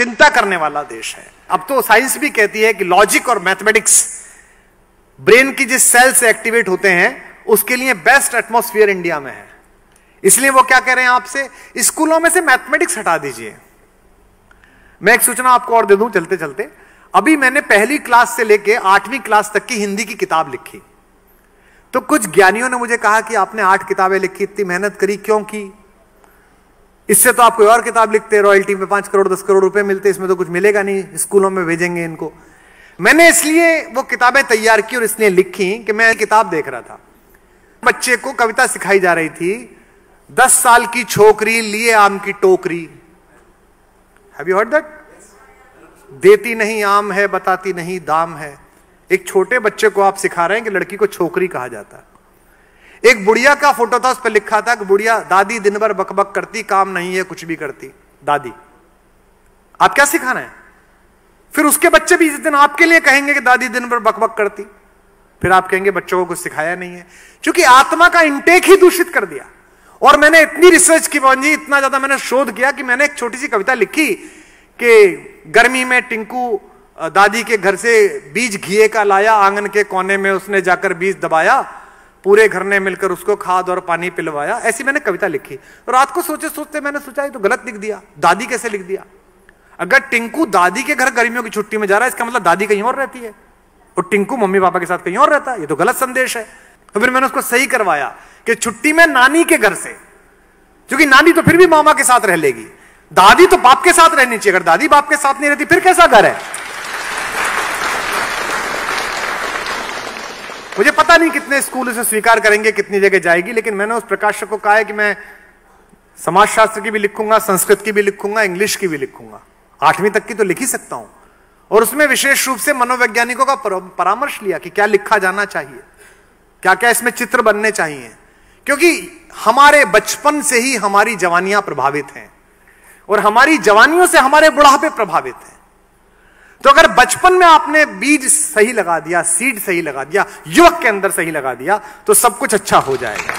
चिंता करने वाला देश है। अब तो साइंस भी कहती है कि लॉजिक और मैथमेटिक्स ब्रेन की जिस सेल से एक्टिवेट होते हैं उसके लिए बेस्ट एटमॉस्फेयर इंडिया में है। इसलिए वो क्या कह रहे हैं आपसे, स्कूलों में से मैथमेटिक्स हटा दीजिए। मैं एक सूचना आपको और दे दूं चलते चलते, अभी मैंने पहली क्लास से लेके 8वीं क्लास तक की हिंदी की किताब लिखी, तो कुछ ज्ञानियों ने मुझे कहा कि आपने 8 किताबें लिखी, इतनी मेहनत करी क्यों की? इससे तो आप कोई और किताब लिखते, रॉयल्टी में 5 करोड़ 10 करोड़ रुपए मिलते, इसमें तो कुछ मिलेगा नहीं, स्कूलों में भेजेंगे इनको। मैंने इसलिए वो किताबें तैयार की और इसलिए लिखी कि मैं किताब देख रहा था, बच्चे को कविता सिखाई जा रही थी, 10 साल की छोकरी लिए आम की टोकरी। Have you heard that? देती नहीं आम है, बताती नहीं दाम है। एक छोटे बच्चे को आप सिखा रहे हैं कि लड़की को छोकरी कहा जाता है। एक बुढ़िया का फोटो था, उस पर लिखा था कि बुढ़िया दादी दिन भर बकबक करती, काम नहीं है कुछ भी करती दादी। आप क्या सिखा रहे हैं? फिर उसके बच्चे भी इस दिन आपके लिए कहेंगे कि दादी दिन भर बकबक करती, फिर आप कहेंगे बच्चों को कुछ सिखाया नहीं है, क्योंकि आत्मा का इंटेक ही दूषित कर दिया। और मैंने इतनी रिसर्च की जी, इतना ज्यादा मैंने शोध किया कि मैंने एक छोटी सी कविता लिखी कि गर्मी में टिंकू दादी के घर से बीज घिए का लाया, आंगन के कोने में उसने जाकर बीज दबाया, पूरे घर ने मिलकर उसको खाद और पानी पिलवाया। ऐसी मैंने कविता लिखी। तो रात को सोचते सोचते मैंने सोचा ये तो गलत लिख दिया, दादी कैसे लिख दिया? अगर टिंकू दादी के घर गर्मियों की छुट्टी में जा रहा है, इसका मतलब दादी कहीं और रहती है और टिंकू मम्मी पापा के साथ कहीं और रहता है, ये तो गलत संदेश है। तो फिर मैंने उसको सही करवाया कि छुट्टी में नानी के घर से, क्योंकि नानी तो फिर भी मामा के साथ रह लेगी, दादी तो बाप के साथ रहनी चाहिए। अगर दादी बाप के साथ नहीं रहती फिर कैसा घर है? मुझे पता नहीं कितने स्कूल इसे स्वीकार करेंगे, कितनी जगह जाएगी, लेकिन मैंने उस प्रकाशक को कहा है कि मैं समाजशास्त्र की भी लिखूंगा, संस्कृत की भी लिखूंगा, इंग्लिश की भी लिखूंगा, 8वीं तक की तो लिख ही सकता हूं। और उसमें विशेष रूप से मनोवैज्ञानिकों का परामर्श लिया कि क्या लिखा जाना चाहिए, क्या क्या इसमें चित्र बनने चाहिए, क्योंकि हमारे बचपन से ही हमारी जवानियां प्रभावित हैं और हमारी जवानियों से हमारे बुढ़ापे प्रभावित हैं। तो अगर बचपन में आपने बीज सही लगा दिया, सीड सही लगा दिया, युवक के अंदर सही लगा दिया, तो सब कुछ अच्छा हो जाएगा।